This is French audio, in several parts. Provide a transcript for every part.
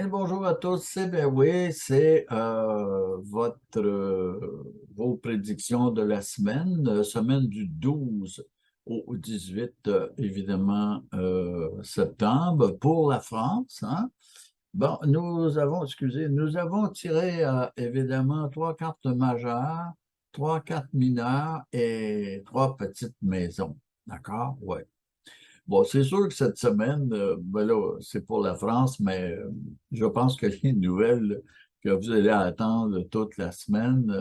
Bien le bonjour à tous. Eh bien oui, c'est vos prédictions de la semaine, semaine du 12 au 18, évidemment, septembre pour la France, hein. Bon, nous avons tiré évidemment trois cartes majeures, trois cartes mineures et trois petites maisons. D'accord? Oui. Bon, c'est sûr que cette semaine, ben là, c'est pour la France, mais je pense que les nouvelles que vous allez attendre toute la semaine,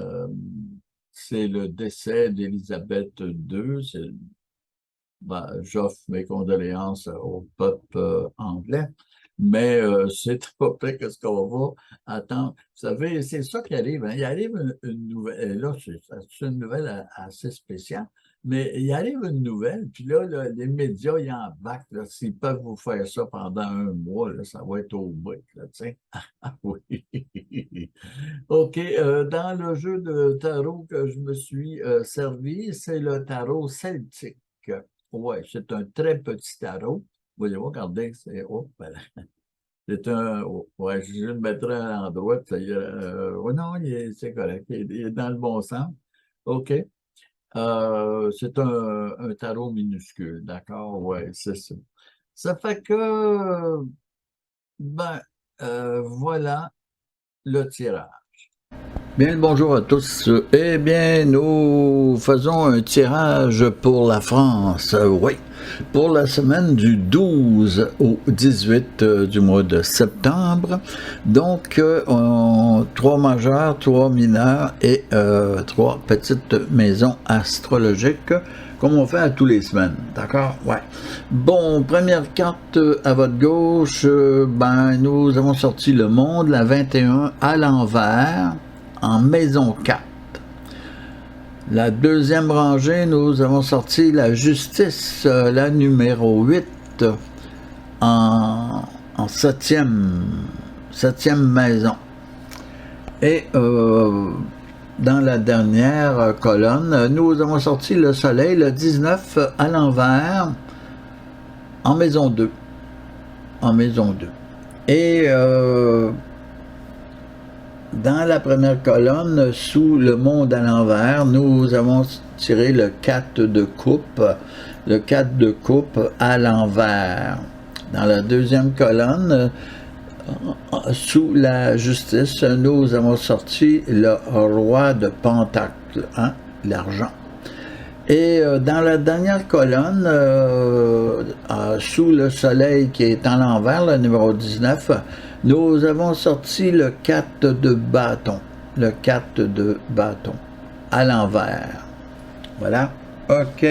c'est le décès d'Élisabeth II. Ben, j'offre mes condoléances au peuple anglais, mais c'est pas près que ce qu'on va attendre. Vous savez, c'est ça qui arrive, hein. Il arrive une nouvelle, et là, c'est une nouvelle assez spéciale, mais il arrive une nouvelle, puis là, les médias, ils embarquent, là. S'ils peuvent vous faire ça pendant un mois, là, ça va être au bout, là, tu sais. Ah oui. OK, dans le jeu de tarot que je me suis servi, c'est le tarot celtique. Oui, c'est un très petit tarot. Voyez-vous, regardez, c'est... Oh, voilà. C'est un... Oh, ouais, je le mettrai à l'endroit. Oh non, c'est correct. Il est dans le bon sens. OK. C'est un tarot minuscule, d'accord? Oui, c'est ça. Ça fait que, ben, voilà le tirage. Bien le bonjour à tous. Eh bien, nous faisons un tirage pour la France, oui, pour la semaine du 12 au 18 du mois de septembre. Donc, trois majeurs, trois mineurs et trois petites maisons astrologiques, comme on fait à tous les semaines, d'accord? Ouais. Bon, première carte à votre gauche, ben, nous avons sorti le monde, la 21 à l'envers, en maison 4. La deuxième rangée, nous avons sorti la justice, la numéro 8, en septième maison. Et dans la dernière colonne, nous avons sorti le soleil, le 19 à l'envers, en maison 2. En maison 2. Et dans la première colonne, sous le monde à l'envers, nous avons tiré le 4 de coupe, le 4 de coupe à l'envers. Dans la deuxième colonne, sous la justice, nous avons sorti le roi de pentacle, hein, l'argent. Et dans la dernière colonne, sous le soleil qui est à l'envers, le numéro 19, nous avons sorti le 4 de bâton. Le 4 de bâton. À l'envers. Voilà. OK.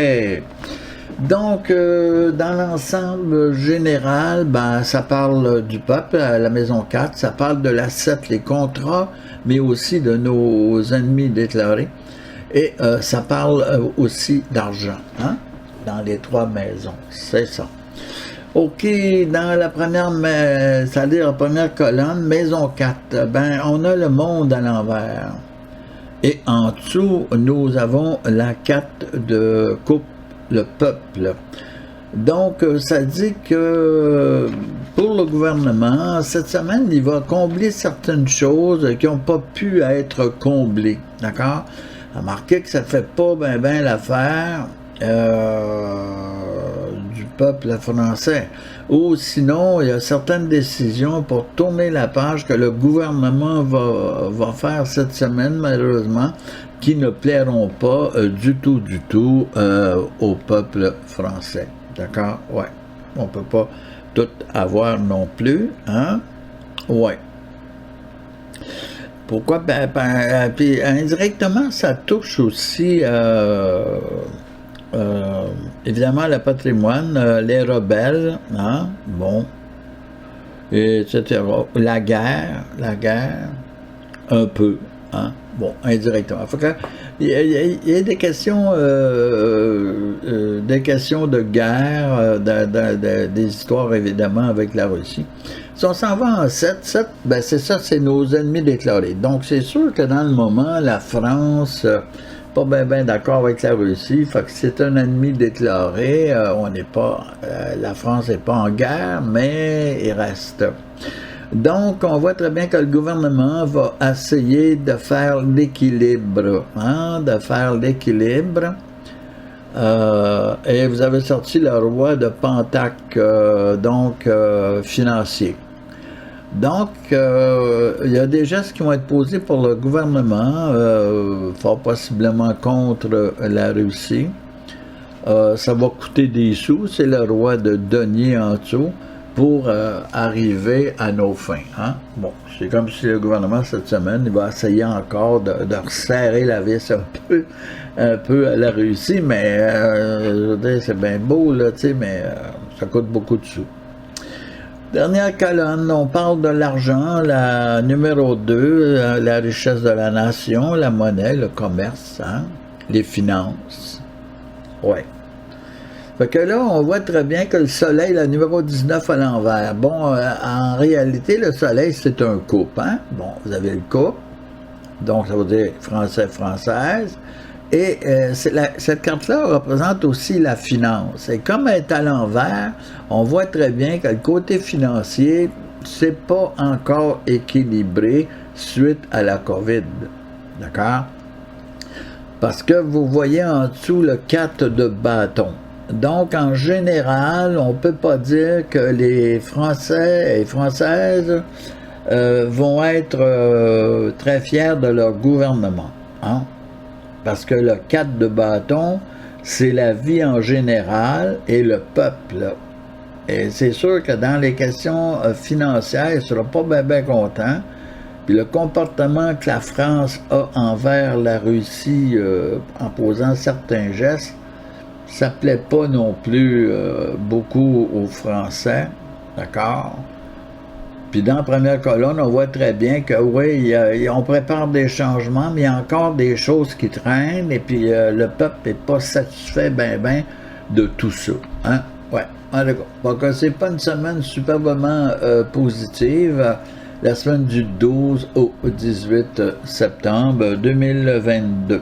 Donc, dans l'ensemble général, ben, ça parle du peuple, la maison 4, ça parle de l'asset, les contrats, mais aussi de nos ennemis déclarés. Et ça parle aussi d'argent, hein, dans les trois maisons. C'est ça. OK, dans la première, c'est-à-dire la première colonne, maison 4, ben, on a le monde à l'envers. Et en dessous, nous avons la 4 de coupe, le peuple. Donc, ça dit que pour le gouvernement, cette semaine, il va combler certaines choses qui n'ont pas pu être comblées. D'accord? Remarquez que ça ne fait pas ben l'affaire du peuple français. Ou sinon, il y a certaines décisions pour tourner la page que le gouvernement va faire cette semaine, malheureusement, qui ne plairont pas du tout au peuple français. D'accord? Ouais. On ne peut pas tout avoir non plus, hein? Ouais. Pourquoi? Puis indirectement, ça touche aussi, évidemment, le patrimoine, les rebelles, hein? Bon, etc. La guerre, un peu, hein? Bon, indirectement. Il y a des questions de guerre, des histoires, évidemment, avec la Russie. Si on s'en va en 7, ben c'est ça, c'est nos ennemis déclarés. Donc, c'est sûr que dans le moment, la France, pas bien d'accord avec la Russie, fait que c'est un ennemi déclaré. On n'est pas, la France n'est pas en guerre, mais il reste. Donc, on voit très bien que le gouvernement va essayer de faire l'équilibre, hein, de faire l'équilibre. Et vous avez sorti le roi de Pentacle, financier. Donc, il y a des gestes qui vont être posés pour le gouvernement, fort possiblement contre la Russie. Ça va coûter des sous, c'est le roi de denier en dessous, pour arriver à nos fins. Hein? Bon, c'est comme si le gouvernement, cette semaine, il va essayer encore de resserrer la vis un peu à la Russie, mais je veux dire, c'est bien beau, là, tu sais, mais ça coûte beaucoup de sous. Dernière colonne, on parle de l'argent, la numéro 2, la richesse de la nation, la monnaie, le commerce, hein, les finances. Ouais. Fait que là, on voit très bien que le soleil, la numéro 19 à l'envers. Bon, en réalité, le soleil, c'est un couple, hein. Bon, vous avez le couple, donc ça veut dire français, française. Et cette carte-là représente aussi la finance. Et comme elle est à l'envers, on voit très bien que le côté financier, c'est pas encore équilibré suite à la COVID. D'accord? Parce que vous voyez en dessous le 4 de bâton. Donc, en général, on ne peut pas dire que les Français et Françaises vont être très fiers de leur gouvernement. Hein? Parce que le 4 de bâton, c'est la vie en général et le peuple. Et c'est sûr que dans les questions financières, il ne sera pas bien content. Puis le comportement que la France a envers la Russie en posant certains gestes, ça ne plaît pas non plus beaucoup aux Français. D'accord? Puis dans la première colonne, on voit très bien que oui, on prépare des changements, mais il y a encore des choses qui traînent, et puis le peuple n'est pas satisfait ben de tout ça. Hein? Ouais, d'accord. Donc c'est pas une semaine superbement positive, la semaine du 12 au 18 septembre 2022.